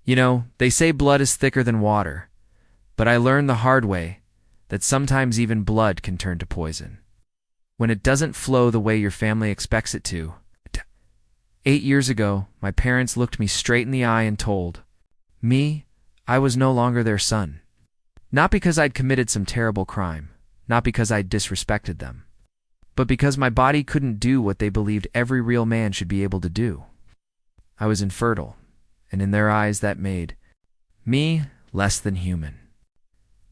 You know, they say blood is thicker than water, but I learned the hard way that sometimes even blood can turn to poison when it doesn't flow the way your family expects it to. 8 years ago, my parents looked me straight in the eye and told me I was no longer their son. Not because I'd committed some terrible crime, not because I'd disrespected them, but because my body couldn't do what they believed every real man should be able to do. I was infertile, and in their eyes that made me less than human.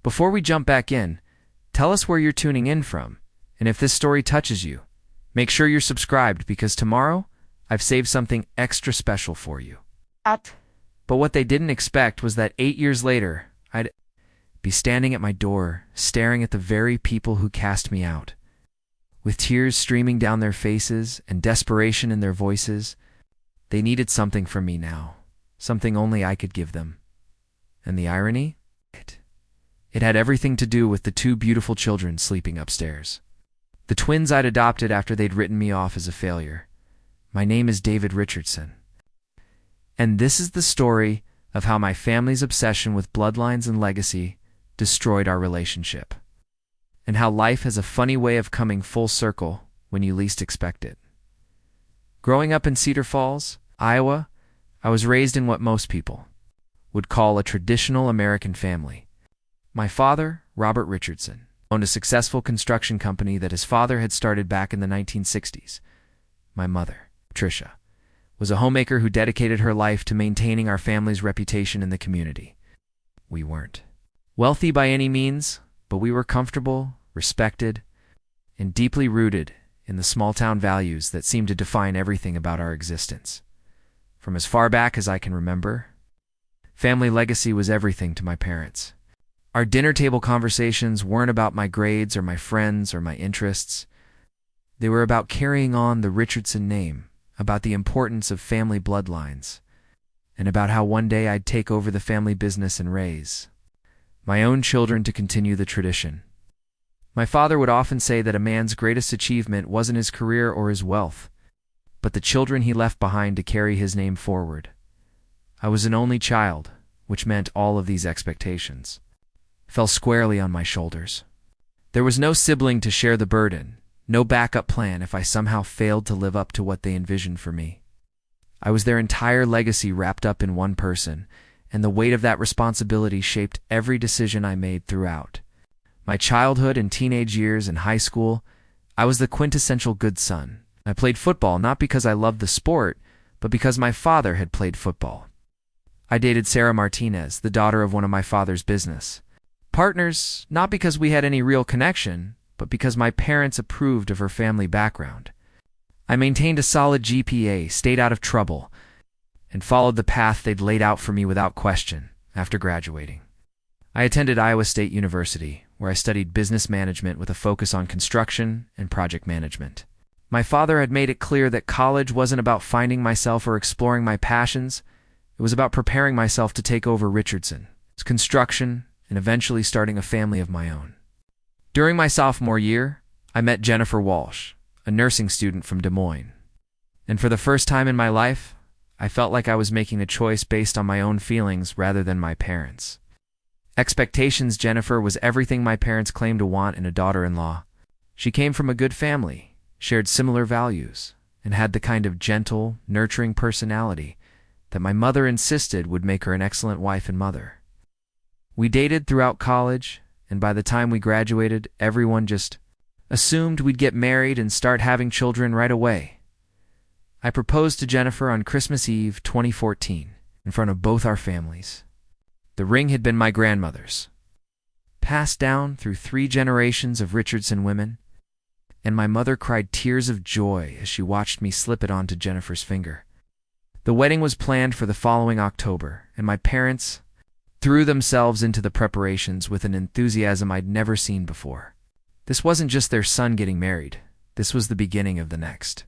Before we jump back in, tell us where you're tuning in from, and if this story touches you, make sure you're subscribed because tomorrow I've saved something extra special for you. But what they didn't expect was that 8 years later, I'd be standing at my door, staring at the very people who cast me out. With tears streaming down their faces and desperation in their voices, they needed something from me now, something only I could give them. And the irony? It had everything to do with the two beautiful children sleeping upstairs. The twins I'd adopted after they'd written me off as a failure. My name is David Richardson. And this is the story of how my family's obsession with bloodlines and legacy destroyed our relationship, and how life has a funny way of coming full circle when you least expect it. Growing up in Cedar Falls, Iowa, I was raised in what most people would call a traditional American family. My father, Robert Richardson, owned a successful construction company that his father had started back in the 1960s. My mother, Tricia, was a homemaker who dedicated her life to maintaining our family's reputation in the community. We weren't wealthy by any means, but we were comfortable, respected, and deeply rooted in the small-town values that seemed to define everything about our existence. From as far back as I can remember, family legacy was everything to my parents. Our dinner table conversations weren't about my grades or my friends or my interests. They were about carrying on the Richardson name, about the importance of family bloodlines, and about how one day I'd take over the family business and raise my own children to continue the tradition. My father would often say that a man's greatest achievement wasn't his career or his wealth, but the children he left behind to carry his name forward. I was an only child, which meant all of these expectations fell squarely on my shoulders. There was no sibling to share the burden, no backup plan if I somehow failed to live up to what they envisioned for me. I was their entire legacy wrapped up in one person, and the weight of that responsibility shaped every decision I made throughout my childhood and teenage years and high school. I was the quintessential good son. I played football not because I loved the sport, but because my father had played football. I dated Sarah Martinez, the daughter of one of my father's business partners, not because we had any real connection, but because my parents approved of her family background. I maintained a solid GPA, stayed out of trouble, and followed the path they'd laid out for me without question after graduating. I attended Iowa State University, where I studied business management with a focus on construction and project management. My father had made it clear that college wasn't about finding myself or exploring my passions. It was about preparing myself to take over Richardson's construction and eventually starting a family of my own. During my sophomore year, I met Jennifer Walsh, a nursing student from Des Moines. And for the first time in my life, I felt like I was making a choice based on my own feelings rather than my parents' expectations. Jennifer was everything my parents claimed to want in a daughter-in-law. She came from a good family, shared similar values, and had the kind of gentle, nurturing personality that my mother insisted would make her an excellent wife and mother. We dated throughout college, and by the time we graduated, everyone just assumed we'd get married and start having children right away. I proposed to Jennifer on Christmas Eve 2014 in front of both our families. The ring had been my grandmother's, passed down through 3 generations of Richardson women, and my mother cried tears of joy as she watched me slip it onto Jennifer's finger. The wedding was planned for the following October, and my parents threw themselves into the preparations with an enthusiasm I'd never seen before. This wasn't just their son getting married. This was the beginning of the next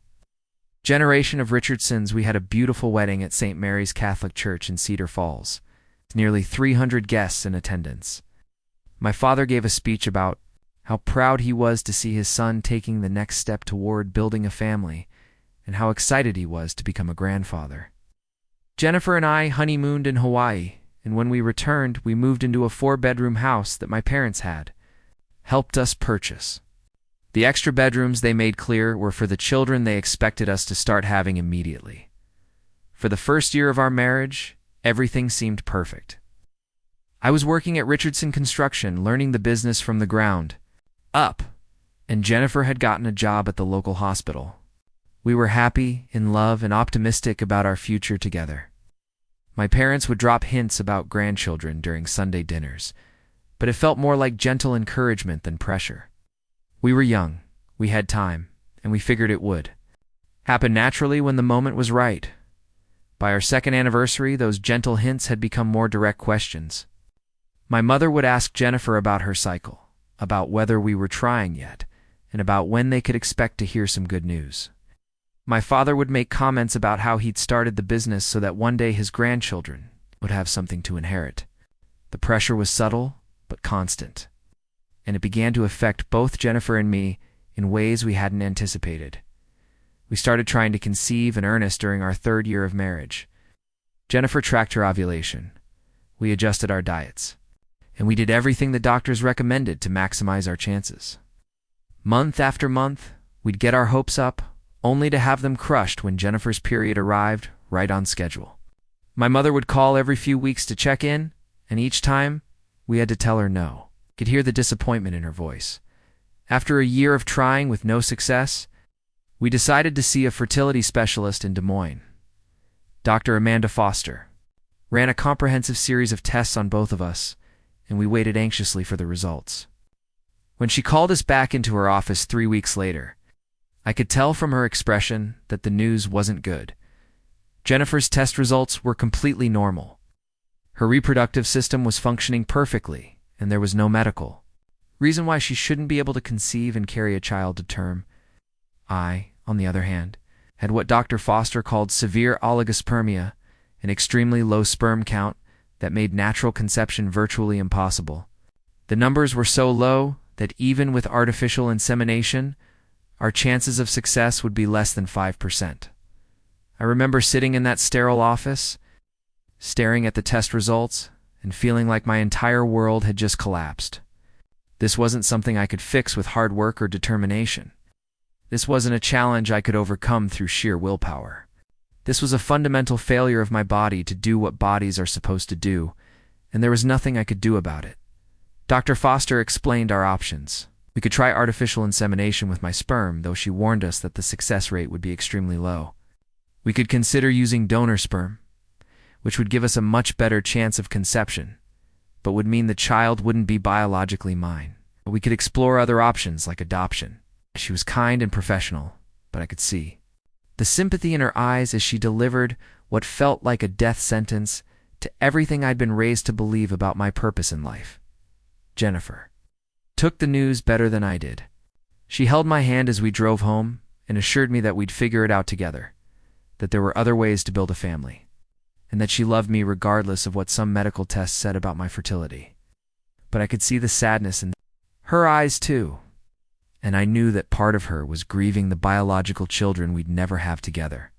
generation of Richardsons. We had a beautiful wedding at St. Mary's Catholic Church in Cedar Falls, with nearly 300 guests in attendance. My father gave a speech about how proud he was to see his son taking the next step toward building a family, and how excited he was to become a grandfather. Jennifer and I honeymooned in Hawaii, and when we returned, we moved into a 4-bedroom house that my parents had helped us purchase. The extra bedrooms, they made clear, were for the children they expected us to start having immediately. For the first year of our marriage, everything seemed perfect. I was working at Richardson Construction, learning the business from the ground up, and Jennifer had gotten a job at the local hospital. We were happy, in love, and optimistic about our future together. My parents would drop hints about grandchildren during Sunday dinners, but it felt more like gentle encouragement than pressure. We were young, we had time, and we figured it would happen naturally when the moment was right. By our second anniversary, those gentle hints had become more direct questions. My mother would ask Jennifer about her cycle, about whether we were trying yet, and about when they could expect to hear some good news. My father would make comments about how he'd started the business so that one day his grandchildren would have something to inherit. The pressure was subtle, but constant, and it began to affect both Jennifer and me in ways we hadn't anticipated. We started trying to conceive in earnest during our 3rd year of marriage. Jennifer tracked her ovulation. We adjusted our diets, and we did everything the doctors recommended to maximize our chances. Month after month, we'd get our hopes up, only to have them crushed when Jennifer's period arrived right on schedule. My mother would call every few weeks to check in, and each time, we had to tell her no. I could hear the disappointment in her voice. After a year of trying with no success, we decided to see a fertility specialist in Des Moines. Dr. Amanda Foster ran a comprehensive series of tests on both of us, and we waited anxiously for the results. When she called us back into her office 3 weeks later, I could tell from her expression that the news wasn't good. Jennifer's test results were completely normal. Her reproductive system was functioning perfectly, and there was no medical reason why she shouldn't be able to conceive and carry a child to term. I, on the other hand, had what Dr. Foster called severe oligospermia, an extremely low sperm count that made natural conception virtually impossible. The numbers were so low that even with artificial insemination, our chances of success would be less than 5%. I remember sitting in that sterile office, staring at the test results, and feeling like my entire world had just collapsed. This wasn't something I could fix with hard work or determination. This wasn't a challenge I could overcome through sheer willpower. This was a fundamental failure of my body to do what bodies are supposed to do, and there was nothing I could do about it. Dr. Foster explained our options. We could try artificial insemination with my sperm, though she warned us that the success rate would be extremely low. We could consider using donor sperm, which would give us a much better chance of conception, but would mean the child wouldn't be biologically mine. We could explore other options like adoption. She was kind and professional, but I could see the sympathy in her eyes as she delivered what felt like a death sentence to everything I'd been raised to believe about my purpose in life. Jennifer took the news better than I did. She held my hand as we drove home and assured me that we'd figure it out together, that there were other ways to build a family, and that she loved me regardless of what some medical tests said about my fertility. But I could see the sadness in her eyes too, and I knew that part of her was grieving the biological children we'd never have together.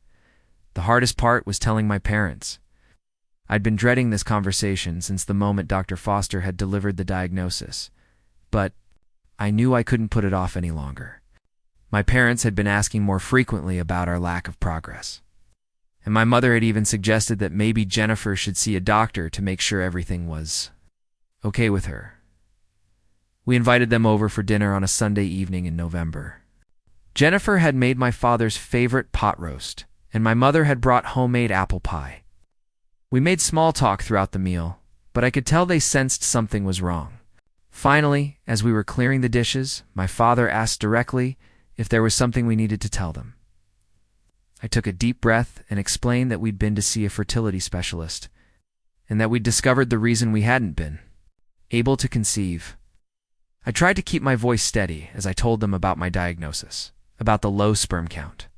The hardest part was telling my parents. I'd been dreading this conversation since the moment Dr. Foster had delivered the diagnosis, but I knew I couldn't put it off any longer. My parents had been asking more frequently about our lack of progress, and my mother had even suggested that maybe Jennifer should see a doctor to make sure everything was okay with her. We invited them over for dinner on a Sunday evening in November. Jennifer had made my father's favorite pot roast, and my mother had brought homemade apple pie. We made small talk throughout the meal, but I could tell they sensed something was wrong. Finally, as we were clearing the dishes, my father asked directly if there was something we needed to tell them. I took a deep breath and explained that we'd been to see a fertility specialist, and that we'd discovered the reason we hadn't been able to conceive. I tried to keep my voice steady as I told them about my diagnosis, about the low sperm count,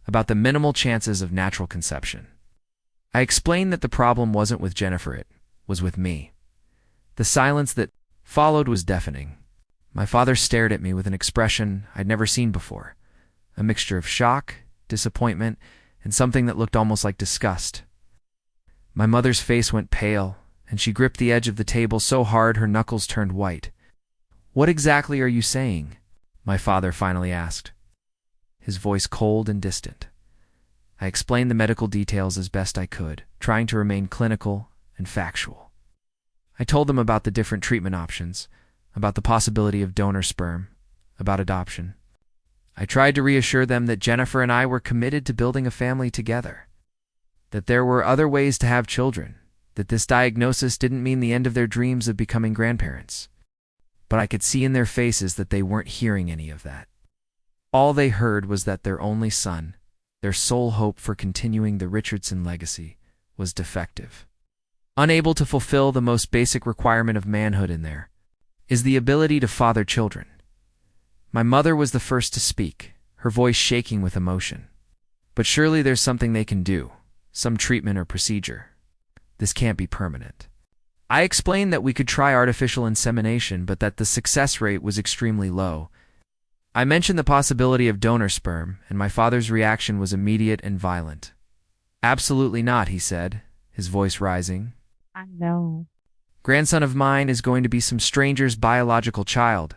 about the minimal chances of natural conception. I explained that the problem wasn't with Jennifer, it was with me. The silence that followed was deafening. My father stared at me with an expression I'd never seen before, a mixture of shock, disappointment, and something that looked almost like disgust. My mother's face went pale, and she gripped the edge of the table so hard her knuckles turned white. "What exactly are you saying?" my father finally asked, his voice cold and distant. I explained the medical details as best I could, trying to remain clinical and factual. I told them about the different treatment options, about the possibility of donor sperm, about adoption. I tried to reassure them that Jennifer and I were committed to building a family together, that there were other ways to have children, that this diagnosis didn't mean the end of their dreams of becoming grandparents. But I could see in their faces that they weren't hearing any of that. All they heard was that their only son, their sole hope for continuing the Richardson legacy, was defective. Unable to fulfill the most basic requirement of manhood in there is the ability to father children. My mother was the first to speak, her voice shaking with emotion. But surely there's something they can do, some treatment or procedure. This can't be permanent. I explained that we could try artificial insemination, but that the success rate was extremely low. I mentioned the possibility of donor sperm, and my father's reaction was immediate and violent. "Absolutely not," he said, his voice rising. I know. "Grandson of mine is going to be some stranger's biological child.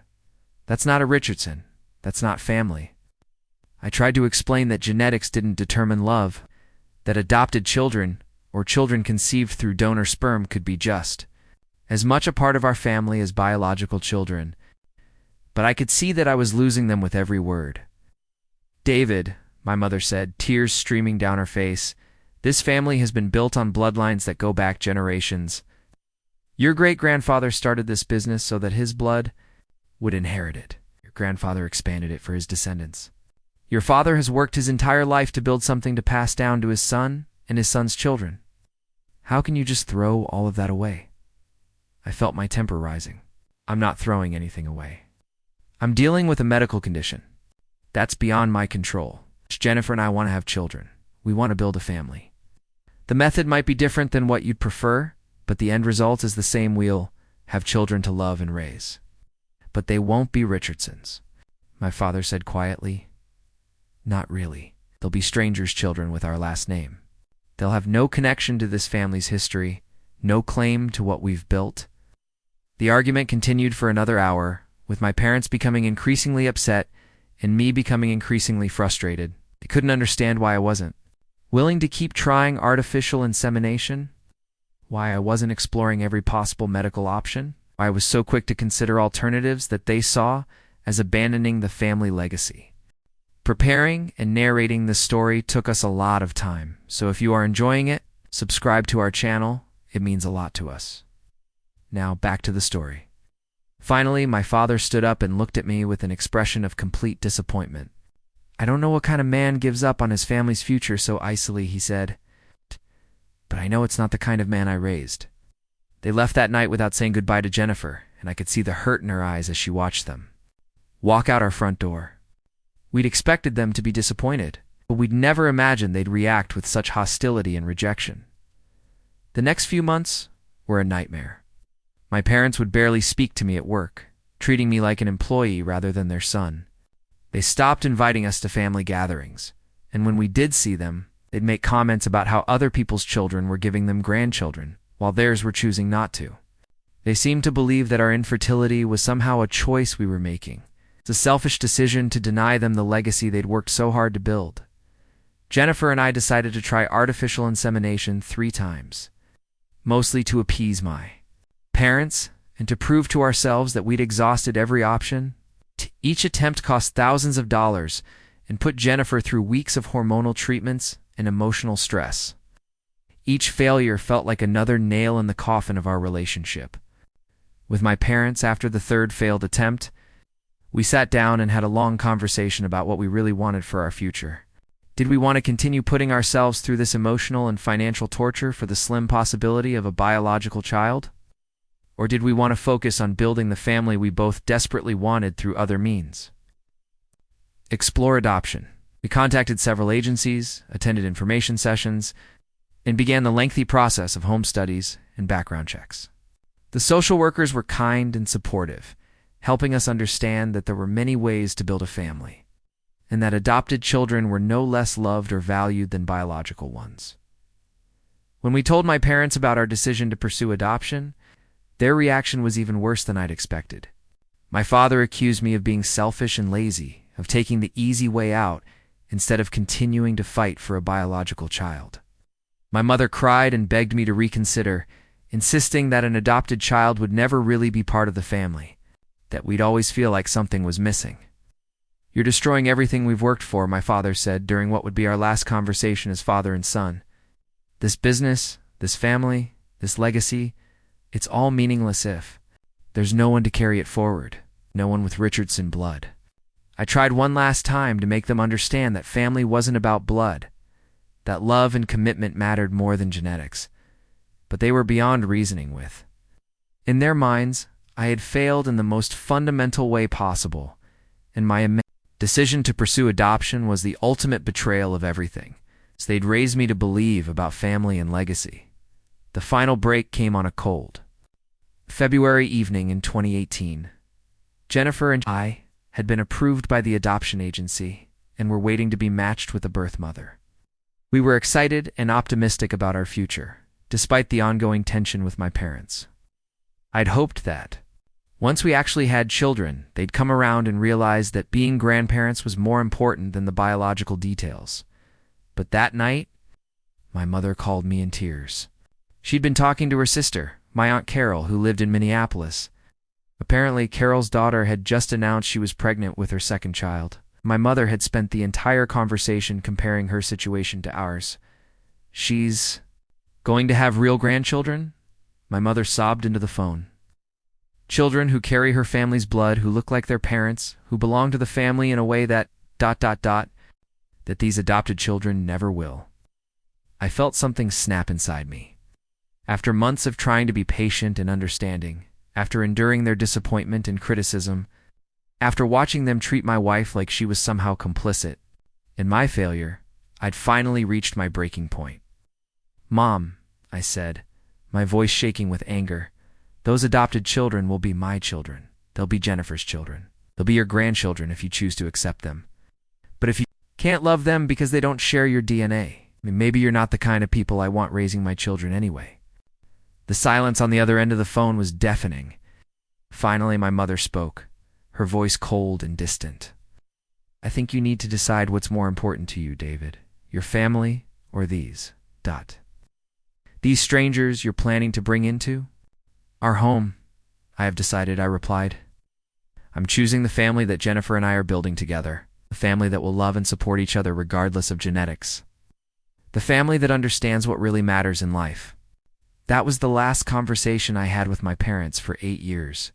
That's not a Richardson. That's not family." I tried to explain that genetics didn't determine love, that adopted children, or children conceived through donor sperm, could be just as much a part of our family as biological children. But I could see that I was losing them with every word. "David," my mother said, tears streaming down her face, "this family has been built on bloodlines that go back generations. Your great-grandfather started this business so that his blood would inherit it. Your grandfather expanded it for his descendants. Your father has worked his entire life to build something to pass down to his son and his son's children. How can you just throw all of that away?" I felt my temper rising. "I'm not throwing anything away. I'm dealing with a medical condition. That's beyond my control. Jennifer and I want to have children. We want to build a family. The method might be different than what you'd prefer, but the end result is the same. We'll have children to love and raise. But they won't be Richardsons," my father said quietly. "Not really. They'll be strangers' children with our last name. They'll have no connection to this family's history, no claim to what we've built." The argument continued for another hour, with my parents becoming increasingly upset and me becoming increasingly frustrated. They couldn't understand why I wasn't willing to keep trying artificial insemination, why I wasn't exploring every possible medical option, why I was so quick to consider alternatives that they saw as abandoning the family legacy. Preparing and narrating this story took us a lot of time, so if you are enjoying it, subscribe to our channel. It means a lot to us. Now back to the story. Finally, my father stood up and looked at me with an expression of complete disappointment. "I don't know what kind of man gives up on his family's future so icily," he said. "But I know it's not the kind of man I raised." They left that night without saying goodbye to Jennifer, and I could see the hurt in her eyes as she watched them walk out our front door. We'd expected them to be disappointed, but we'd never imagined they'd react with such hostility and rejection. The next few months were a nightmare. My parents would barely speak to me at work, treating me like an employee rather than their son. They stopped inviting us to family gatherings, and when we did see them, they'd make comments about how other people's children were giving them grandchildren, while theirs were choosing not to. They seemed to believe that our infertility was somehow a choice we were making. It's a selfish decision to deny them the legacy they'd worked so hard to build. Jennifer and I decided to try artificial insemination 3 times, mostly to appease my parents and to prove to ourselves that we'd exhausted every option. Each attempt cost thousands of dollars and put Jennifer through weeks of hormonal treatments and emotional stress. Each failure felt like another nail in the coffin of our relationship. With my parents, after the 3rd failed attempt, we sat down and had a long conversation about what we really wanted for our future. Did we want to continue putting ourselves through this emotional and financial torture for the slim possibility of a biological child? Or did we want to focus on building the family we both desperately wanted through other means? Explore adoption. We contacted several agencies, attended information sessions, and began the lengthy process of home studies and background checks. The social workers were kind and supportive, helping us understand that there were many ways to build a family, and that adopted children were no less loved or valued than biological ones. When we told my parents about our decision to pursue adoption, their reaction was even worse than I'd expected. My father accused me of being selfish and lazy, of taking the easy way out instead of continuing to fight for a biological child. My mother cried and begged me to reconsider, insisting that an adopted child would never really be part of the family, that we'd always feel like something was missing. "You're destroying everything we've worked for," my father said during what would be our last conversation as father and son. "This business, this family, this legacy, it's all meaningless if there's no one to carry it forward, no one with Richardson blood." I tried one last time to make them understand that family wasn't about blood, that love and commitment mattered more than genetics, but they were beyond reasoning with. In their minds, I had failed in the most fundamental way possible, and my decision to pursue adoption was the ultimate betrayal of everything, so they'd raised me to believe about family and legacy. The final break came on a cold February evening in 2018. Jennifer and I had been approved by the adoption agency and were waiting to be matched with a birth mother. We were excited and optimistic about our future, despite the ongoing tension with my parents. I'd hoped that, once we actually had children, they'd come around and realize that being grandparents was more important than the biological details. But that night, my mother called me in tears. She'd been talking to her sister, my Aunt Carol, who lived in Minneapolis. Apparently, Carol's daughter had just announced she was pregnant with her second child. My mother had spent the entire conversation comparing her situation to ours. "She's going to have real grandchildren?" My mother sobbed into the phone. "Children who carry her family's blood, who look like their parents, who belong to the family in a way that ... that these adopted children never will." I felt something snap inside me. After months of trying to be patient and understanding, after enduring their disappointment and criticism, after watching them treat my wife like she was somehow complicit in my failure, I'd finally reached my breaking point. "Mom," I said, my voice shaking with anger, "those adopted children will be my children. They'll be Jennifer's children. They'll be your grandchildren if you choose to accept them. But if you can't love them because they don't share your DNA, maybe you're not the kind of people I want raising my children anyway." The silence on the other end of the phone was deafening. Finally, my mother spoke, her voice cold and distant. "I think you need to decide what's more important to you, David, your family or these ... these strangers you're planning to bring into our home." "I have decided," I replied. "I'm choosing the family that Jennifer and I are building together, a family that will love and support each other regardless of genetics, the family that understands what really matters in life." That was the last conversation I had with my parents for 8 years.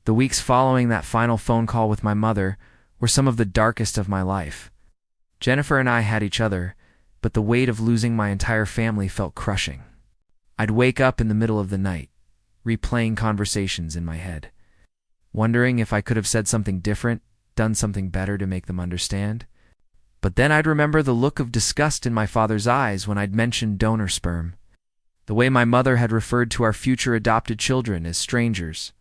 The weeks following that final phone call with my mother were some of the darkest of my life. Jennifer and I had each other, but the weight of losing my entire family felt crushing. I'd wake up in the middle of the night, replaying conversations in my head, wondering if I could have said something different, done something better to make them understand. But then I'd remember the look of disgust in my father's eyes when I'd mentioned donor sperm, the way my mother had referred to our future adopted children as strangers,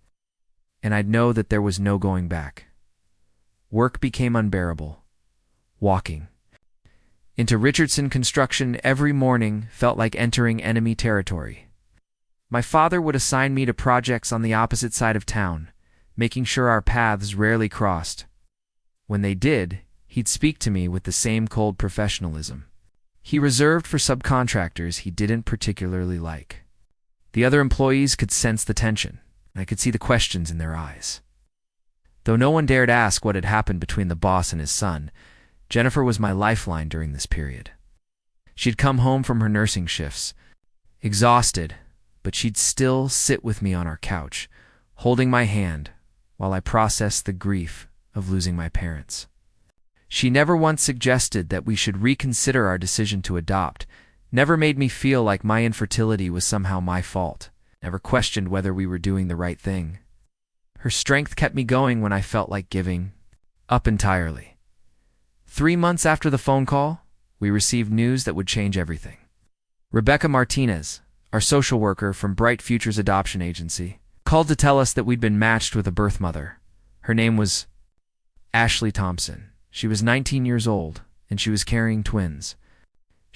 and I'd know that there was no going back. Work became unbearable. Walking into Richardson construction every morning felt like entering enemy territory. My father would assign me to projects on the opposite side of town, making sure our paths rarely crossed. When they did, he'd speak to me with the same cold professionalism he reserved for subcontractors he didn't particularly like. The other employees could sense the tension, and I could see the questions in their eyes. Though no one dared ask what had happened between the boss and his son, Jennifer was my lifeline during this period. She'd come home from her nursing shifts, exhausted, but she'd still sit with me on our couch, holding my hand while I processed the grief of losing my parents. She never once suggested that we should reconsider our decision to adopt, never made me feel like my infertility was somehow my fault, never questioned whether we were doing the right thing. Her strength kept me going when I felt like giving up entirely. 3 months after the phone call, we received news that would change everything. Rebecca Martinez, our social worker from Bright Futures Adoption Agency, called to tell us that we'd been matched with a birth mother. Her name was Ashley Thompson. She was 19 years old, and she was carrying twins.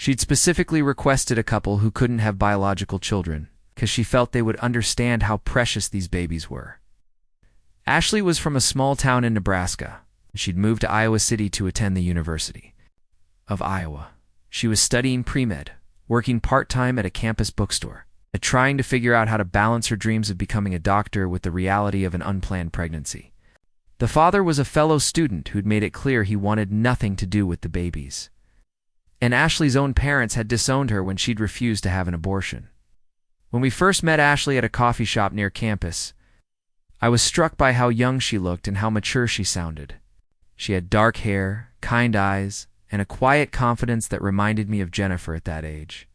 She'd specifically requested a couple who couldn't have biological children, because she felt they would understand how precious these babies were. Ashley was from a small town in Nebraska. She'd moved to Iowa City to attend the University of Iowa. She was studying pre-med, working part-time at a campus bookstore, and trying to figure out how to balance her dreams of becoming a doctor with the reality of an unplanned pregnancy. The father was a fellow student who'd made it clear he wanted nothing to do with the babies. And Ashley's own parents had disowned her when she'd refused to have an abortion. When we first met Ashley at a coffee shop near campus, I was struck by how young she looked and how mature she sounded. She had dark hair, kind eyes, and a quiet confidence that reminded me of Jennifer at that age.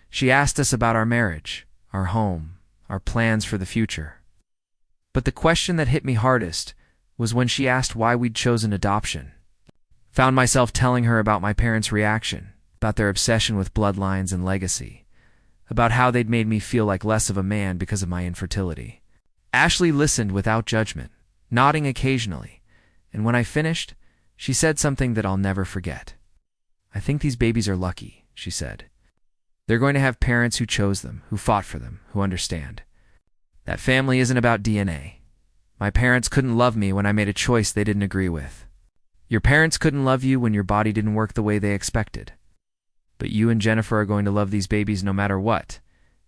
She asked us about our marriage, our home, our plans for the future. But the question that hit me hardest was when she asked why we'd chosen adoption. Found myself telling her about my parents' reaction, about their obsession with bloodlines and legacy, about how they'd made me feel like less of a man because of my infertility. Ashley listened without judgment, nodding occasionally, and when I finished, she said something that I'll never forget. "I think these babies are lucky," she said. "They're going to have parents who chose them, who fought for them, who understand. That family isn't about DNA. My parents couldn't love me when I made a choice they didn't agree with. Your parents couldn't love you when your body didn't work the way they expected. But you and Jennifer are going to love these babies no matter what,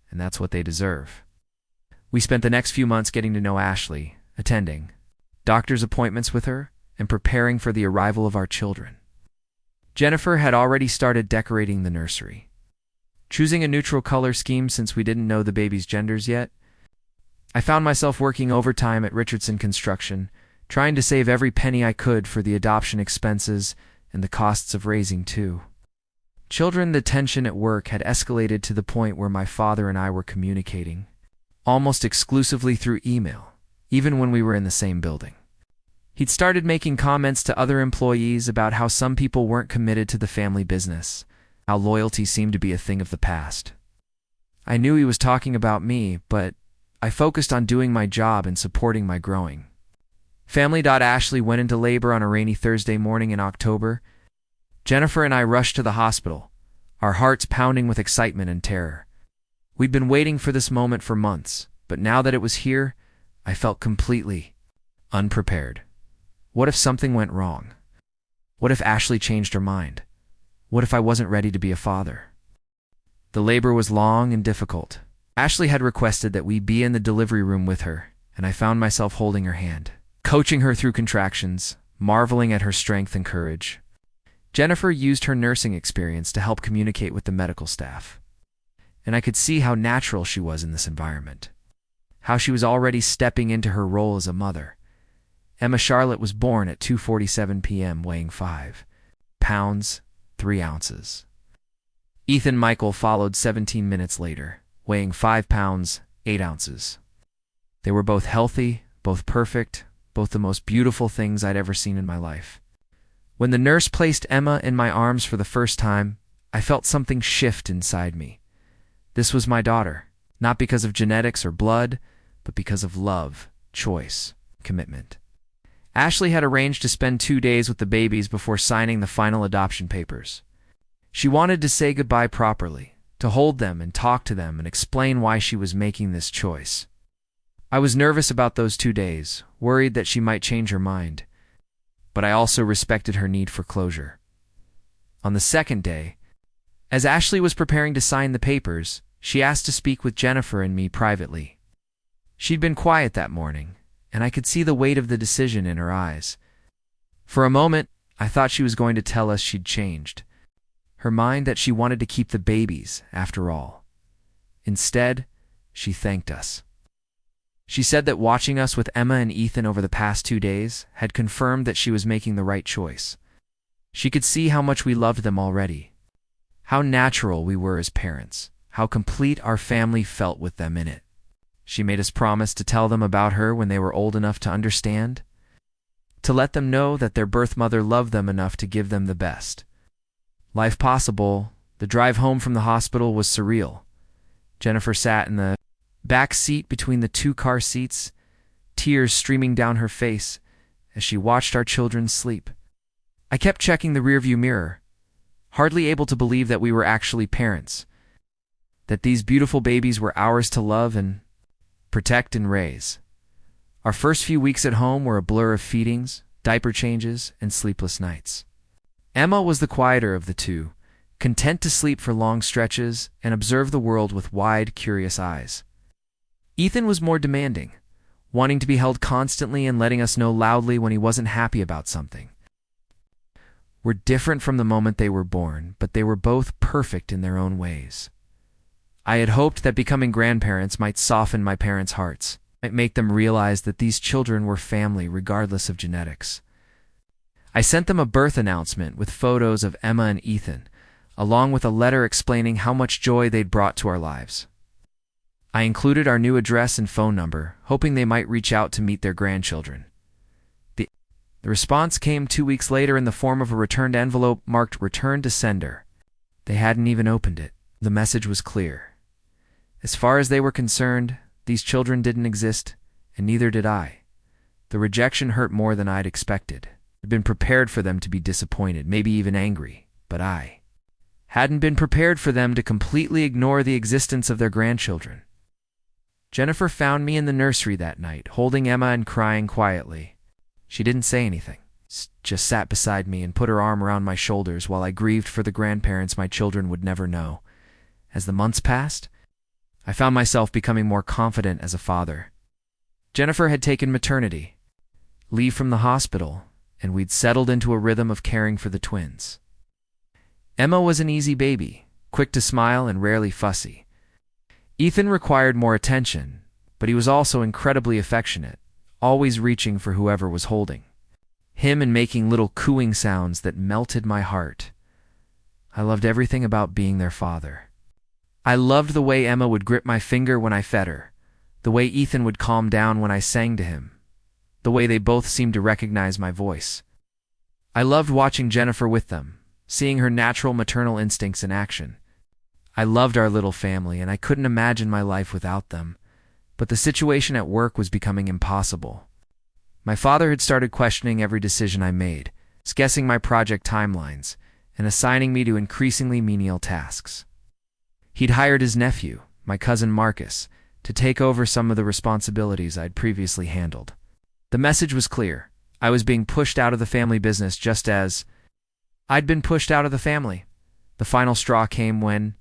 and that's what they deserve." We spent the next few months getting to know Ashley, attending doctor's appointments with her, and preparing for the arrival of our children. Jennifer had already started decorating the nursery. Choosing a neutral color scheme since we didn't know the babies' genders yet, I found myself working overtime at Richardson Construction, trying to save every penny I could for the adoption expenses and the costs of raising two children. The tension at work had escalated to the point where my father and I were communicating almost exclusively through email, even when we were in the same building. He'd started making comments to other employees about how some people weren't committed to the family business, how loyalty seemed to be a thing of the past. I knew he was talking about me, but I focused on doing my job and supporting my growing family. Ashley went into labor on a rainy Thursday morning in October. Jennifer and I rushed to the hospital, our hearts pounding with excitement and terror. We'd been waiting for this moment for months, but now that it was here, I felt completely unprepared. What if something went wrong? What if Ashley changed her mind? What if I wasn't ready to be a father? The labor was long and difficult. Ashley had requested that we be in the delivery room with her, and I found myself holding her hand, coaching her through contractions, marveling at her strength and courage. Jennifer used her nursing experience to help communicate with the medical staff, and I could see how natural she was in this environment, how she was already stepping into her role as a mother. Emma Charlotte was born at 2:47 p.m., weighing 5 pounds, 3 ounces. Ethan Michael followed 17 minutes later, weighing 5 pounds, 8 ounces. They were both healthy, both perfect, both the most beautiful things I'd ever seen in my life. When the nurse placed Emma in my arms for the first time, I felt something shift inside me. This was my daughter, not because of genetics or blood, but because of love, choice, commitment. Ashley had arranged to spend 2 days with the babies before signing the final adoption papers. She wanted to say goodbye properly, to hold them and talk to them and explain why she was making this choice. I was nervous about those 2 days, worried that she might change her mind, but I also respected her need for closure. On the second day, as Ashley was preparing to sign the papers, she asked to speak with Jennifer and me privately. She'd been quiet that morning, and I could see the weight of the decision in her eyes. For a moment, I thought she was going to tell us she'd changed her mind, that she wanted to keep the babies, after all. Instead, she thanked us. She said that watching us with Emma and Ethan over the past 2 days had confirmed that she was making the right choice. She could see how much we loved them already, how natural we were as parents, how complete our family felt with them in it. She made us promise to tell them about her when they were old enough to understand, to let them know that their birth mother loved them enough to give them the best life possible. The drive home from the hospital was surreal. Jennifer sat in the back seat between the 2 car seats, tears streaming down her face as she watched our children sleep. I kept checking the rearview mirror, hardly able to believe that we were actually parents, that these beautiful babies were ours to love and protect and raise. Our first few weeks at home were a blur of feedings, diaper changes, and sleepless nights. Emma was the quieter of the two, content to sleep for long stretches and observe the world with wide, curious eyes. Ethan was more demanding, wanting to be held constantly and letting us know loudly when he wasn't happy about something. We're different from the moment they were born, but they were both perfect in their own ways. I had hoped that becoming grandparents might soften my parents' hearts, might make them realize that these children were family regardless of genetics. I sent them a birth announcement with photos of Emma and Ethan, along with a letter explaining how much joy they'd brought to our lives. I included our new address and phone number, hoping they might reach out to meet their grandchildren. The response came 2 weeks later in the form of a returned envelope marked "Return to Sender." They hadn't even opened it. The message was clear. As far as they were concerned, these children didn't exist, and neither did I. The rejection hurt more than I'd expected. I'd been prepared for them to be disappointed, maybe even angry, but I hadn't been prepared for them to completely ignore the existence of their grandchildren. Jennifer found me in the nursery that night, holding Emma and crying quietly. She didn't say anything, just sat beside me and put her arm around my shoulders while I grieved for the grandparents my children would never know. As the months passed, I found myself becoming more confident as a father. Jennifer had taken maternity leave from the hospital, and we'd settled into a rhythm of caring for the twins. Emma was an easy baby, quick to smile and rarely fussy. Ethan required more attention, but he was also incredibly affectionate, always reaching for whoever was holding him and making little cooing sounds that melted my heart. I loved everything about being their father. I loved the way Emma would grip my finger when I fed her, the way Ethan would calm down when I sang to him, the way they both seemed to recognize my voice. I loved watching Jennifer with them, seeing her natural maternal instincts in action. I loved our little family, and I couldn't imagine my life without them. But the situation at work was becoming impossible. My father had started questioning every decision I made, guessing my project timelines, and assigning me to increasingly menial tasks. He'd hired his nephew, my cousin Marcus, to take over some of the responsibilities I'd previously handled. The message was clear. I was being pushed out of the family business just as I'd been pushed out of the family. The final straw came when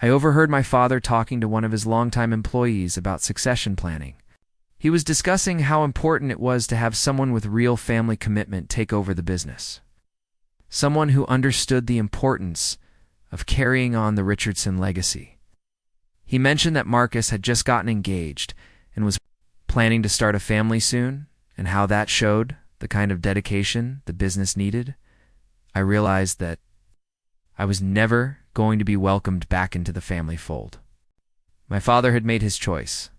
I overheard my father talking to one of his longtime employees about succession planning. He was discussing how important it was to have someone with real family commitment take over the business. Someone who understood the importance of carrying on the Richardson legacy. He mentioned that Marcus had just gotten engaged and was planning to start a family soon, and how that showed the kind of dedication the business needed. I realized that I was never going to be welcomed back into the family fold. My father had made his choice,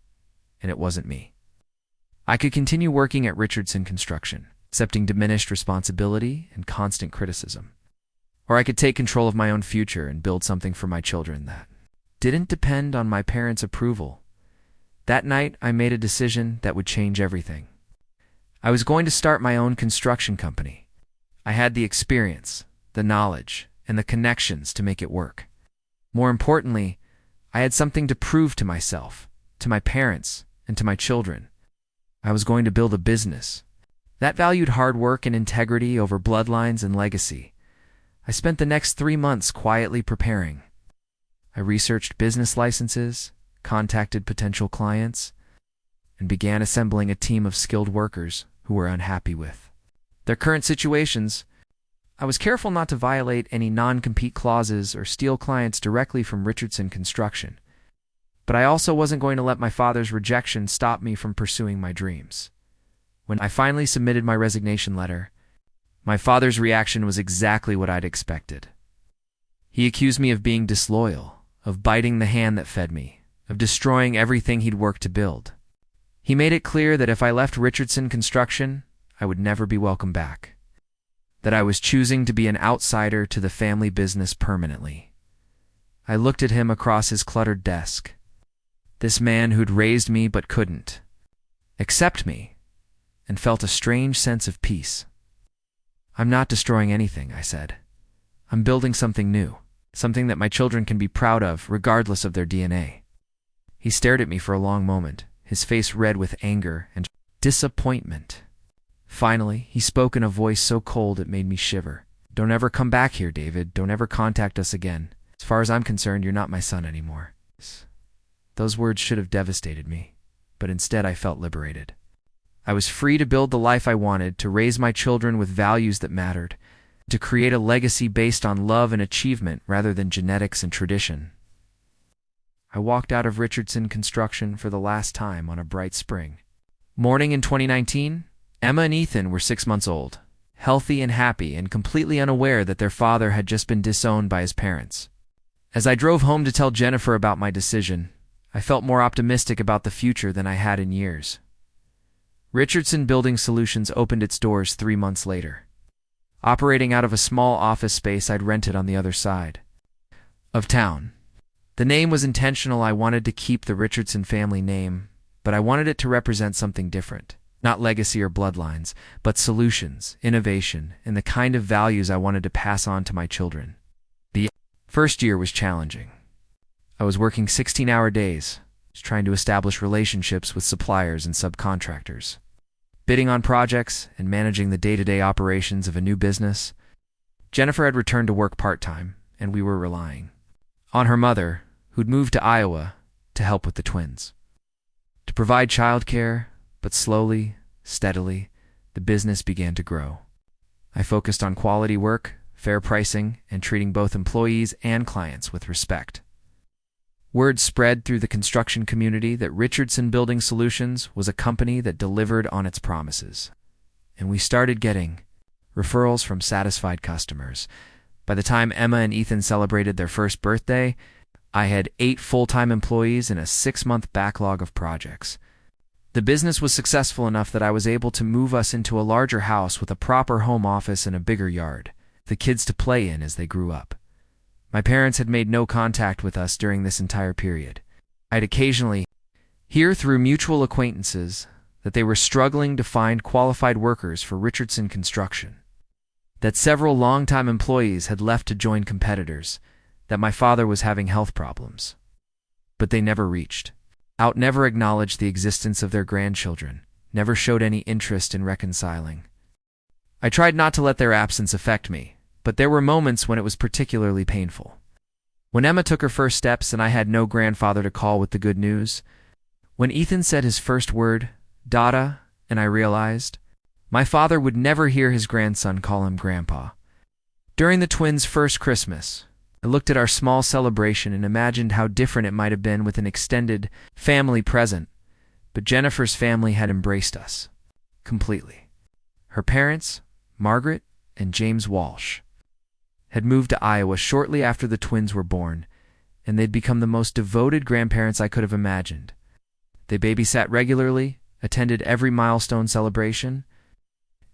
and it wasn't me. I could continue working at Richardson Construction, accepting diminished responsibility and constant criticism. Or I could take control of my own future and build something for my children that didn't depend on my parents' approval. That night, I made a decision that would change everything. I was going to start my own construction company. I had the experience, the knowledge, and the connections to make it work. More importantly, I had something to prove to myself, to my parents, and to my children. I was going to build a business that valued hard work and integrity over bloodlines and legacy. I spent the next 3 months quietly preparing. I researched business licenses, contacted potential clients, and began assembling a team of skilled workers who were unhappy with their current situations. I was careful not to violate any non-compete clauses or steal clients directly from Richardson Construction. But I also wasn't going to let my father's rejection stop me from pursuing my dreams. When I finally submitted my resignation letter, my father's reaction was exactly what I'd expected. He accused me of being disloyal, of biting the hand that fed me, of destroying everything he'd worked to build. He made it clear that if I left Richardson Construction, I would never be welcome back. That I was choosing to be an outsider to the family business permanently. I looked at him across his cluttered desk. This man who'd raised me but couldn't accept me, and felt a strange sense of peace. "I'm not destroying anything," I said. I'm building something new, something that my children can be proud of regardless of their DNA. He stared at me for a long moment, his face red with anger and disappointment. Finally, he spoke in a voice so cold it made me shiver. "Don't ever come back here, David. Don't ever contact us again. As far as I'm concerned, you're not my son anymore." Those words should have devastated me, but instead I felt liberated. I was free to build the life I wanted, to raise my children with values that mattered, to create a legacy based on love and achievement rather than genetics and tradition. I walked out of Richardson Construction for the last time on a bright spring morning in 2019. Emma and Ethan were 6 months old, healthy and happy, and completely unaware that their father had just been disowned by his parents. As I drove home to tell Jennifer about my decision, I felt more optimistic about the future than I had in years. Richardson Building Solutions opened its doors 3 months later, operating out of a small office space I'd rented on the other side of town. The name was intentional. I wanted to keep the Richardson family name, but I wanted it to represent something different. Not legacy or bloodlines, but solutions, innovation, and the kind of values I wanted to pass on to my children. The first year was challenging. I was working 16-hour days, trying to establish relationships with suppliers and subcontractors, bidding on projects, and managing the day-to-day operations of a new business. Jennifer had returned to work part-time, and we were relying on her mother, who'd moved to Iowa, to help with the twins, to provide childcare. But slowly, steadily, the business began to grow. I focused on quality work, fair pricing, and treating both employees and clients with respect. Word spread through the construction community that Richardson Building Solutions was a company that delivered on its promises. And we started getting referrals from satisfied customers. By the time Emma and Ethan celebrated their first birthday, I had 8 full-time employees and a 6-month backlog of projects. The business was successful enough that I was able to move us into a larger house with a proper home office and a bigger yard, the kids to play in as they grew up. My parents had made no contact with us during this entire period. I'd occasionally hear through mutual acquaintances that they were struggling to find qualified workers for Richardson Construction, that several longtime employees had left to join competitors, that my father was having health problems. But they never reached out, never acknowledged the existence of their grandchildren, never showed any interest in reconciling. I tried not to let their absence affect me, but there were moments when it was particularly painful. When Emma took her first steps and I had no grandfather to call with the good news. When Ethan said his first word, Dada, and I realized my father would never hear his grandson call him Grandpa. During the twins' first Christmas, I looked at our small celebration and imagined how different it might have been with an extended family present, but Jennifer's family had embraced us completely. Her parents, Margaret and James Walsh, had moved to Iowa shortly after the twins were born, and they'd become the most devoted grandparents I could have imagined. They babysat regularly, attended every milestone celebration,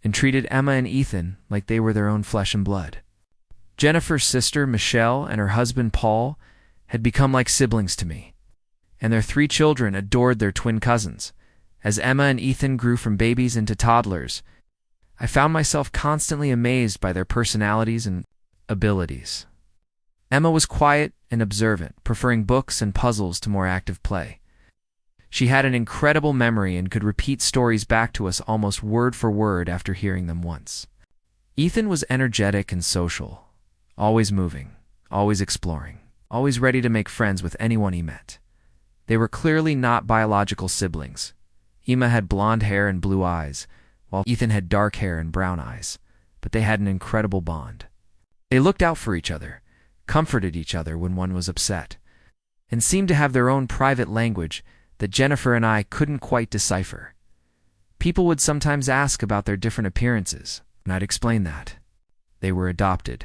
and treated Emma and Ethan like they were their own flesh and blood. Jennifer's sister, Michelle, and her husband, Paul, had become like siblings to me, and their 3 children adored their twin cousins. As Emma and Ethan grew from babies into toddlers, I found myself constantly amazed by their personalities and abilities. Emma was quiet and observant, preferring books and puzzles to more active play. She had an incredible memory and could repeat stories back to us almost word for word after hearing them once. Ethan was energetic and social, always moving, always exploring, always ready to make friends with anyone he met. They were clearly not biological siblings. Emma had blonde hair and blue eyes, while Ethan had dark hair and brown eyes, but they had an incredible bond. They looked out for each other, comforted each other when one was upset, and seemed to have their own private language that Jennifer and I couldn't quite decipher. People would sometimes ask about their different appearances, and I'd explain that they were adopted.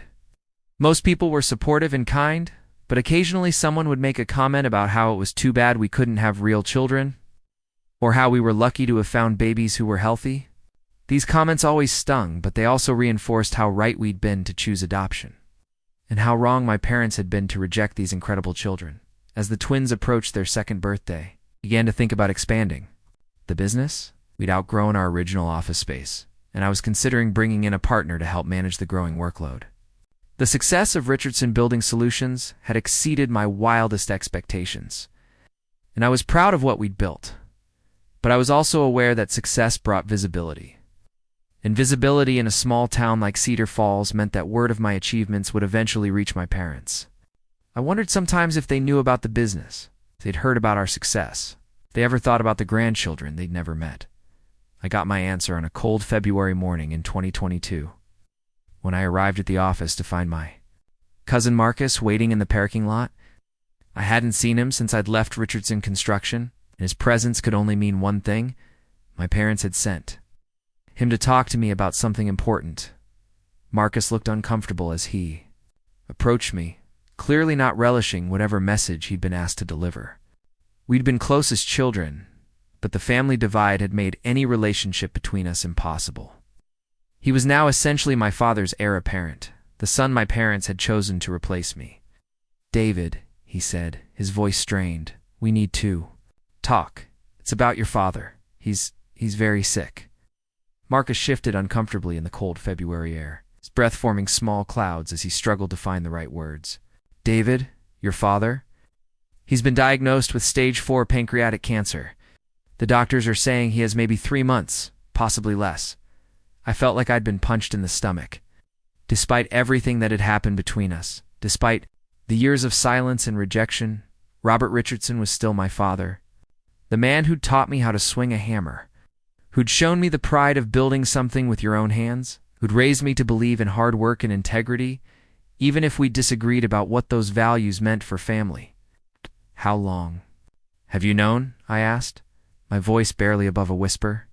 Most people were supportive and kind, but occasionally someone would make a comment about how it was too bad we couldn't have real children, or how we were lucky to have found babies who were healthy. These comments always stung, but they also reinforced how right we'd been to choose adoption, and how wrong my parents had been to reject these incredible children. As the twins approached their 2nd birthday, I began to think about expanding the business. We'd outgrown our original office space, and I was considering bringing in a partner to help manage the growing workload. The success of Richardson Building Solutions had exceeded my wildest expectations, and I was proud of what we'd built. But I was also aware that success brought visibility. And visibility in a small town like Cedar Falls meant that word of my achievements would eventually reach my parents. I wondered sometimes if they knew about the business, if they'd heard about our success, if they ever thought about the grandchildren they'd never met. I got my answer on a cold February morning in 2022, when I arrived at the office to find my cousin Marcus waiting in the parking lot. I hadn't seen him since I'd left Richardson Construction, and his presence could only mean one thing: my parents had sent him to talk to me about something important. Marcus looked uncomfortable as he approached me, clearly not relishing whatever message he'd been asked to deliver. We'd been close as children, but the family divide had made any relationship between us impossible. He was now essentially my father's heir apparent, the son my parents had chosen to replace me. "David," he said, his voice strained, "we need to talk. It's about your father. He's very sick." Marcus shifted uncomfortably in the cold February air, his breath forming small clouds as he struggled to find the right words. "David, your father? He's been diagnosed with stage 4 pancreatic cancer. The doctors are saying he has maybe 3 months, possibly less." I felt like I'd been punched in the stomach. Despite everything that had happened between us, despite the years of silence and rejection, Robert Richardson was still my father. The man who'd taught me how to swing a hammer, who'd shown me the pride of building something with your own hands, who'd raised me to believe in hard work and integrity, even if we disagreed about what those values meant for family. "How long have you known?" I asked, my voice barely above a whisper.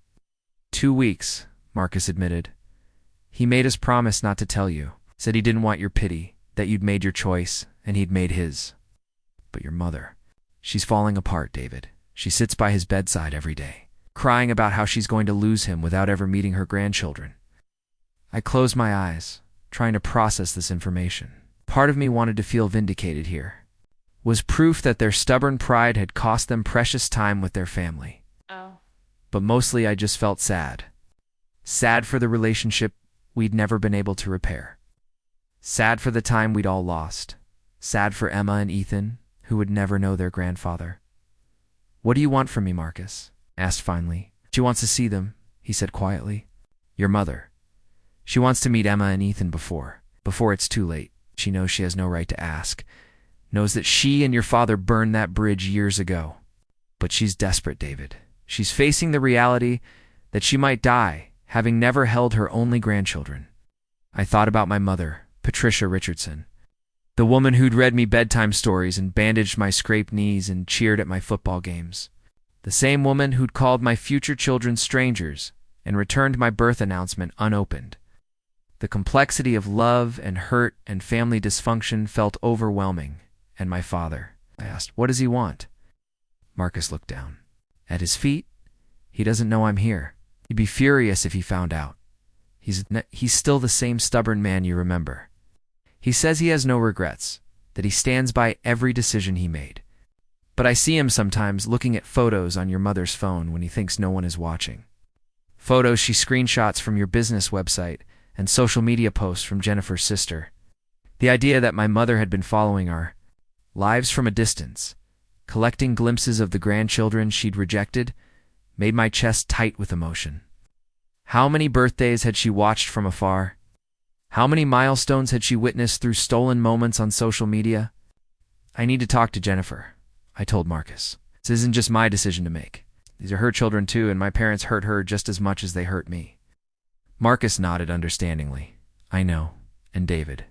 2 weeks, Marcus admitted. "He made us promise not to tell you, said he didn't want your pity, that you'd made your choice, and he'd made his. But your mother, she's falling apart, David. She sits by his bedside every day, crying about how she's going to lose him without ever meeting her grandchildren." I closed my eyes, trying to process this information. Part of me wanted to feel vindicated here. Was proof that their stubborn pride had cost them precious time with their family. But mostly I just felt sad. Sad for the relationship we'd never been able to repair. Sad for the time we'd all lost. Sad for Emma and Ethan, who would never know their grandfather. "What do you want from me, Marcus?" I asked finally. "She wants to see them," he said quietly. "Your mother. She wants to meet Emma and Ethan before it's too late. She knows she has no right to ask. Knows that she and your father burned that bridge years ago. But she's desperate, David. She's facing the reality that she might die, having never held her only grandchildren." I thought about my mother, Patricia Richardson, the woman who'd read me bedtime stories and bandaged my scraped knees and cheered at my football games. The same woman who'd called my future children strangers and returned my birth announcement unopened. The complexity of love and hurt and family dysfunction felt overwhelming. "And my father?" I asked. "What does he want?" Marcus looked down. "At his feet? He doesn't know I'm here. He'd be furious if he found out. He's still the same stubborn man you remember. He says he has no regrets, that he stands by every decision he made. But I see him sometimes looking at photos on your mother's phone when he thinks no one is watching. Photos she screenshots from your business website and social media posts from Jennifer's sister. The idea that my mother had been following our lives from a distance, collecting glimpses of the grandchildren she'd rejected, made my chest tight with emotion. How many birthdays had she watched from afar? How many milestones had she witnessed through stolen moments on social media? "I need to talk to Jennifer," I told Marcus. "This isn't just my decision to make. These are her children too, and my parents hurt her just as much as they hurt me." Marcus nodded understandingly. "I know. And David,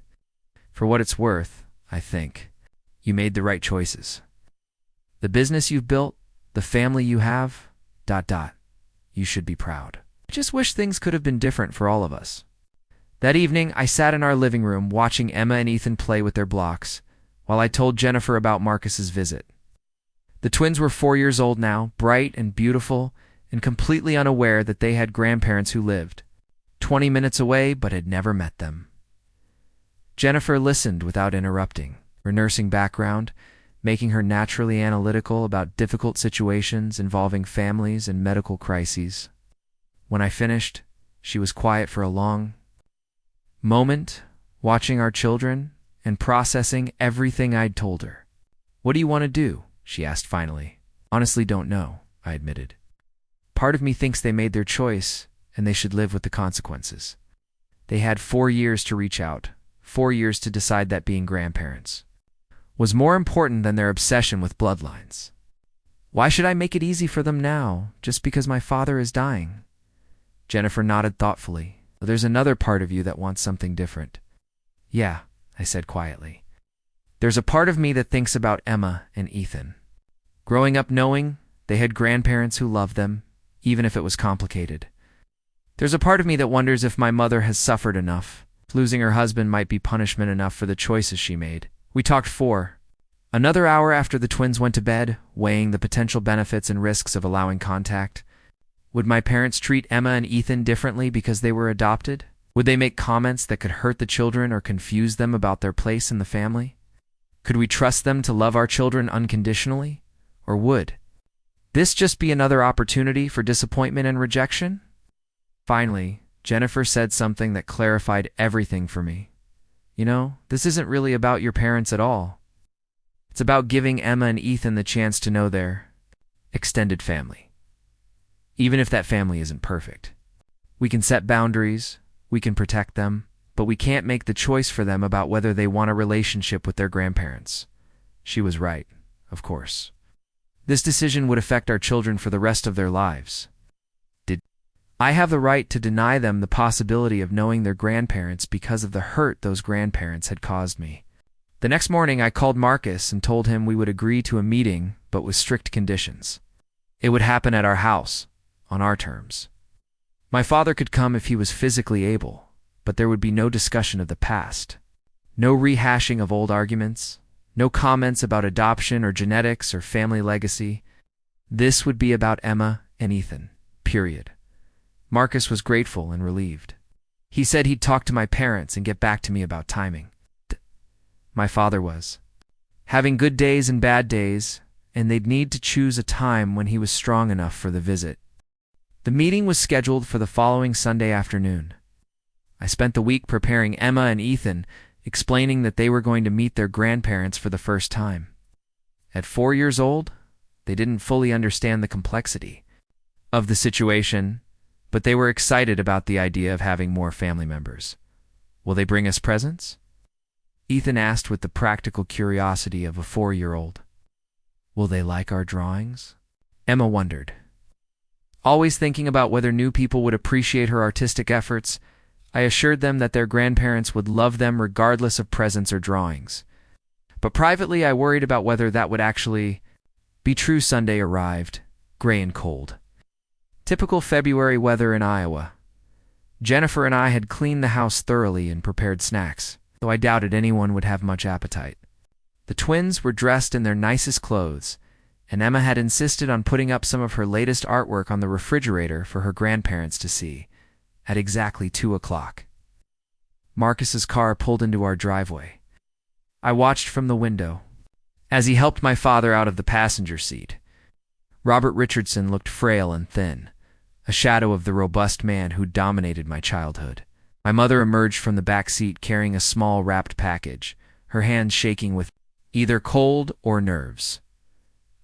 for what it's worth, I think you made the right choices. The business you've built, the family you have, ... you should be proud. I just wish things could have been different for all of us." That evening, I sat in our living room watching Emma and Ethan play with their blocks, while I told Jennifer about Marcus's visit. The twins were 4 years old now, bright and beautiful, and completely unaware that they had grandparents who lived 20 minutes away but had never met them. Jennifer listened without interrupting, her nursing background making her naturally analytical about difficult situations involving families and medical crises. When I finished, she was quiet for a long moment watching our children and processing everything I'd told her. "What do you want to do?" she asked finally. "Honestly, don't know," I admitted. "Part of me thinks they made their choice and they should live with the consequences. They had 4 years to reach out, 4 years to decide that being grandparents was more important than their obsession with bloodlines. Why should I make it easy for them now, just because my father is dying?" Jennifer nodded thoughtfully. "There's another part of you that wants something different." "Yeah," I said quietly. "There's a part of me that thinks about Emma and Ethan. Growing up knowing they had grandparents who loved them, even if it was complicated. There's a part of me that wonders if my mother has suffered enough. Losing her husband might be punishment enough for the choices she made." We talked for another hour after the twins went to bed, weighing the potential benefits and risks of allowing contact. Would my parents treat Emma and Ethan differently because they were adopted? Would they make comments that could hurt the children or confuse them about their place in the family? Could we trust them to love our children unconditionally? Or would this just be another opportunity for disappointment and rejection? Finally, Jennifer said something that clarified everything for me. "You know, this isn't really about your parents at all. It's about giving Emma and Ethan the chance to know their extended family. Even if that family isn't perfect. We can set boundaries, we can protect them, but we can't make the choice for them about whether they want a relationship with their grandparents." She was right, of course. This decision would affect our children for the rest of their lives. Did I have the right to deny them the possibility of knowing their grandparents because of the hurt those grandparents had caused me? The next morning, I called Marcus and told him we would agree to a meeting, but with strict conditions. It would happen at our house, on our terms. My father could come if he was physically able, but there would be no discussion of the past, no rehashing of old arguments, no comments about adoption or genetics or family legacy. This would be about Emma and Ethan, period. Marcus was grateful and relieved. He said he'd talk to my parents and get back to me about timing. My father was having good days and bad days, and they'd need to choose a time when he was strong enough for the visit. The meeting was scheduled for the following Sunday afternoon. I spent the week preparing Emma and Ethan, explaining that they were going to meet their grandparents for the first time. At 4 years old, they didn't fully understand the complexity of the situation, but they were excited about the idea of having more family members. "Will they bring us presents?" Ethan asked with the practical curiosity of a 4-year-old. "Will they like our drawings?" Emma wondered. Always thinking about whether new people would appreciate her artistic efforts, I assured them that their grandparents would love them regardless of presents or drawings. But privately, I worried about whether that would actually be true. Sunday arrived, gray and cold. Typical February weather in Iowa. Jennifer and I had cleaned the house thoroughly and prepared snacks, though I doubted anyone would have much appetite. The twins were dressed in their nicest clothes, and Emma had insisted on putting up some of her latest artwork on the refrigerator for her grandparents to see. At exactly 2 o'clock, Marcus's car pulled into our driveway. I watched from the window as he helped my father out of the passenger seat. Robert Richardson looked frail and thin, a shadow of the robust man who dominated my childhood. My mother emerged from the back seat carrying a small wrapped package, her hands shaking with either cold or nerves.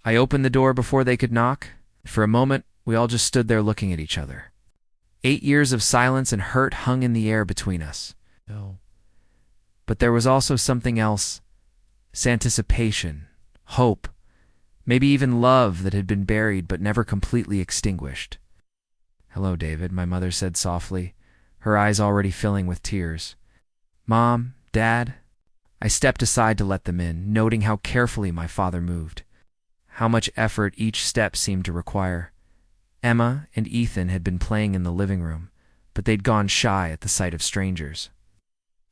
I opened the door before they could knock. For a moment, we all just stood there looking at each other. 8 years of silence and hurt hung in the air between us. No. But there was also something else, anticipation, hope, maybe even love that had been buried but never completely extinguished. "Hello, David," my mother said softly, her eyes already filling with tears. "Mom, Dad?" I stepped aside to let them in, noting how carefully my father moved, how much effort each step seemed to require. Emma and Ethan had been playing in the living room, but they'd gone shy at the sight of strangers.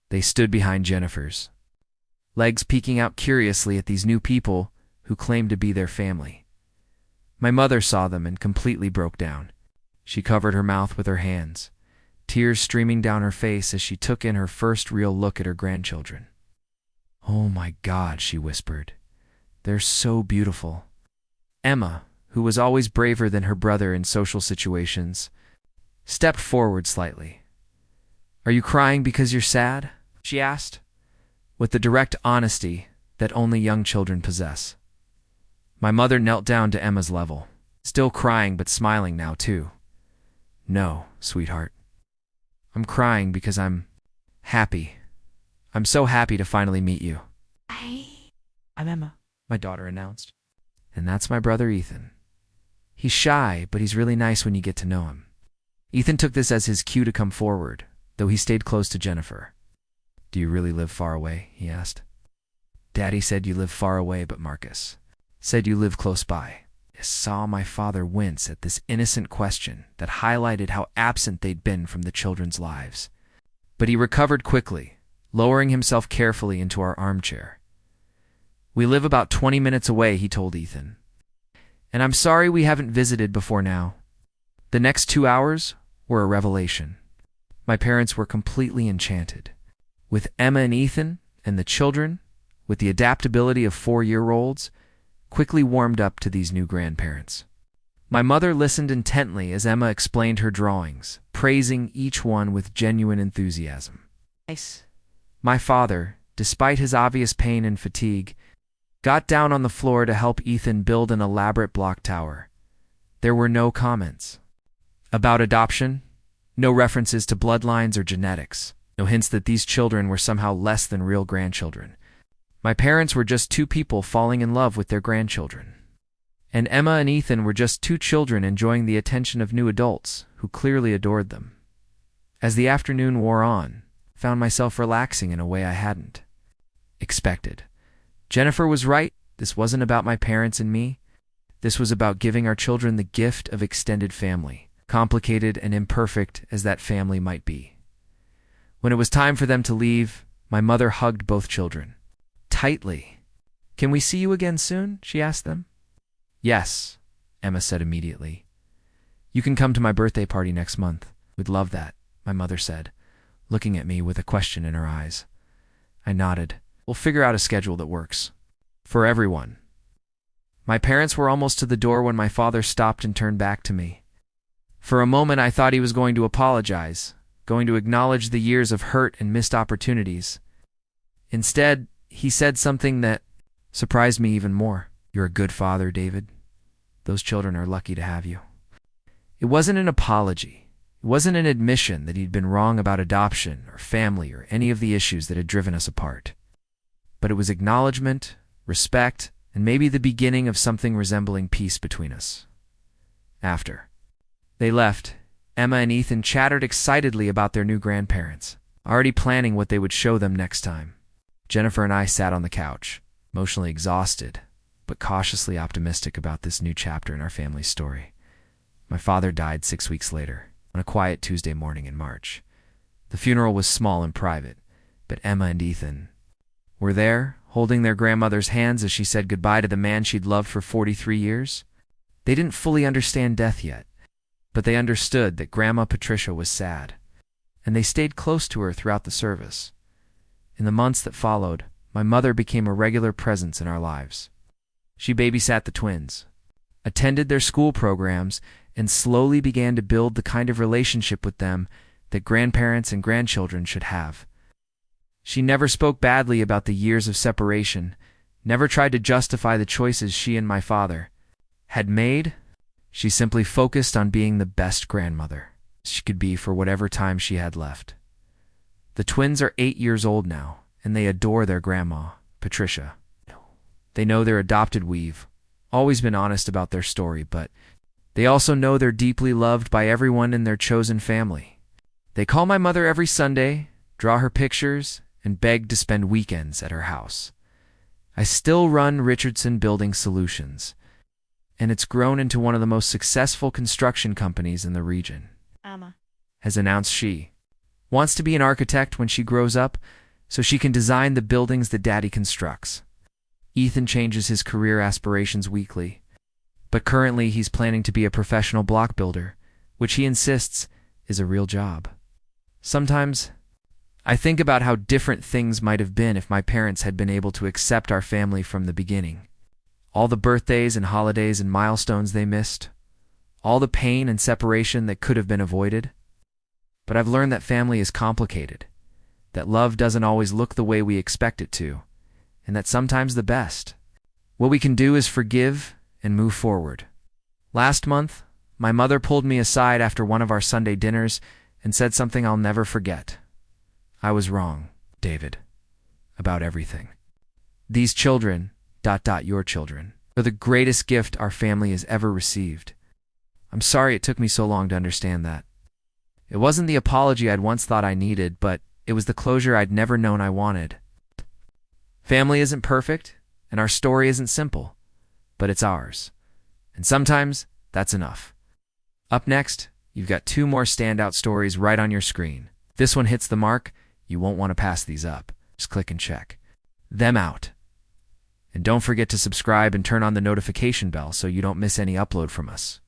They stood behind Jennifer's, legs peeking out curiously at these new people who claimed to be their family. My mother saw them and completely broke down. She covered her mouth with her hands, tears streaming down her face as she took in her first real look at her grandchildren. "Oh my God," she whispered. "They're so beautiful." Emma, who was always braver than her brother in social situations, stepped forward slightly. "Are you crying because you're sad?" she asked, with the direct honesty that only young children possess. My mother knelt down to Emma's level, still crying but smiling now too. No, sweetheart. I'm crying because I'm happy. I'm so happy to finally meet you. I'm Emma, my daughter announced. And that's my brother Ethan. He's shy, but he's really nice when you get to know him. Ethan took this as his cue to come forward, though he stayed close to Jennifer. Do you really live far away? He asked. Daddy said you live far away, but Marcus said you live close by. I saw my father wince at this innocent question that highlighted how absent they'd been from the children's lives. But he recovered quickly, lowering himself carefully into our armchair. We live about 20 minutes away, he told Ethan. And I'm sorry we haven't visited before now. The next 2 hours were a revelation. My parents were completely enchanted. With Emma and Ethan and the children, with the adaptability of 4-year-olds, quickly warmed up to these new grandparents. My mother listened intently as Emma explained her drawings, praising each one with genuine enthusiasm. Nice. My father, despite his obvious pain and fatigue, got down on the floor to help Ethan build an elaborate block tower. There were no comments about adoption, no references to bloodlines or genetics, no hints that these children were somehow less than real grandchildren. My parents were just two people falling in love with their grandchildren. And Emma and Ethan were just two children enjoying the attention of new adults who clearly adored them. As the afternoon wore on, I found myself relaxing in a way I hadn't expected. Jennifer was right. This wasn't about my parents and me. This was about giving our children the gift of extended family, complicated and imperfect as that family might be. When it was time for them to leave, my mother hugged both children tightly. Can we see you again soon? She asked them. Yes, Emma said immediately. You can come to my birthday party next month. We'd love that, my mother said, looking at me with a question in her eyes. I nodded. We'll figure out a schedule that works for everyone. My parents were almost to the door when my father stopped and turned back to me. For a moment, I thought he was going to apologize, going to acknowledge the years of hurt and missed opportunities. Instead, he said something that surprised me even more. You're a good father, David. Those children are lucky to have you. It wasn't an apology. It wasn't an admission that he'd been wrong about adoption or family or any of the issues that had driven us apart. But it was acknowledgement, respect, and maybe the beginning of something resembling peace between us. After they left, Emma and Ethan chattered excitedly about their new grandparents, already planning what they would show them next time. Jennifer and I sat on the couch, emotionally exhausted, but cautiously optimistic about this new chapter in our family's story. My father died 6 weeks later, on a quiet Tuesday morning in March. The funeral was small and private, but Emma and Ethan were there, holding their grandmother's hands as she said goodbye to the man she'd loved for 43 years. They didn't fully understand death yet, but they understood that Grandma Patricia was sad, and they stayed close to her throughout the service. In the months that followed, my mother became a regular presence in our lives. She babysat the twins, attended their school programs, and slowly began to build the kind of relationship with them that grandparents and grandchildren should have. She never spoke badly about the years of separation, never tried to justify the choices she and my father had made. She simply focused on being the best grandmother she could be for whatever time she had left. The twins are 8 years old now, and they adore their grandma, Patricia. They know they're adopted. We've always been honest about their story, but they also know they're deeply loved by everyone in their chosen family. They call my mother every Sunday, draw her pictures, and beg to spend weekends at her house. I still run Richardson Building Solutions, and it's grown into one of the most successful construction companies in the region. Emma has announced she wants to be an architect when she grows up so she can design the buildings that Daddy constructs. Ethan changes his career aspirations weekly, but currently he's planning to be a professional block builder, which he insists is a real job. Sometimes I think about how different things might have been if my parents had been able to accept our family from the beginning. All the birthdays and holidays and milestones they missed, all the pain and separation that could have been avoided. But I've learned that family is complicated, that love doesn't always look the way we expect it to, and that sometimes the best. What we can do is forgive and move forward. Last month, my mother pulled me aside after one of our Sunday dinners and said something I'll never forget. I was wrong, David, about everything. These children, your children, are the greatest gift our family has ever received. I'm sorry it took me so long to understand that. It wasn't the apology I'd once thought I needed, but it was the closure I'd never known I wanted. Family isn't perfect, and our story isn't simple, but it's ours. And sometimes that's enough. Up next, you've got 2 more standout stories right on your screen. If this one hits the mark, you won't want to pass these up. Just click and check them out. And don't forget to subscribe and turn on the notification bell so you don't miss any upload from us.